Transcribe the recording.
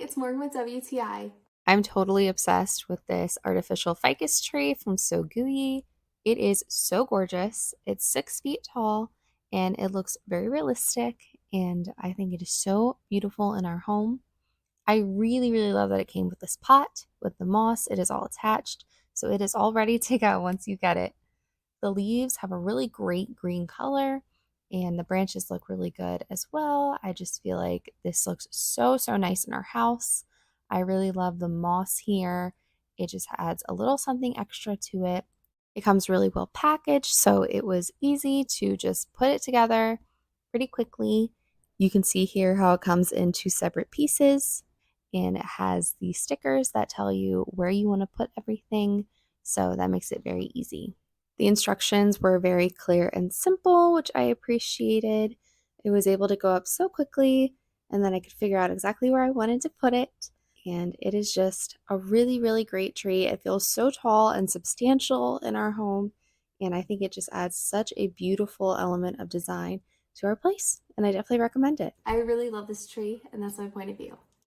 it's Morgan with WTI. I'm totally obsessed with this artificial ficus tree from SOGUYI. It is so gorgeous. It's 6 feet tall and it looks very realistic. And I think it is so beautiful in our home. I really, really love that it came with this pot with the moss. It is all attached. So it is all ready to go once you get it. The leaves have a really great green color and the branches look really good as well. I just feel like this looks so, so nice in our house. I really love the moss here. It just adds a little something extra to it. It comes really well packaged, so it was easy to just put it together pretty quickly. You can see here how it comes in two separate pieces, and it has the stickers that tell you where you want to put everything, so that makes it very easy. The instructions were very clear and simple, which I appreciated. It was able to go up so quickly, and then I could figure out exactly where I wanted to put it. And it is just a really, really great tree. It feels so tall and substantial in our home, and I think it just adds such a beautiful element of design to our place, and I definitely recommend it. I really love this tree, and that's my point of view.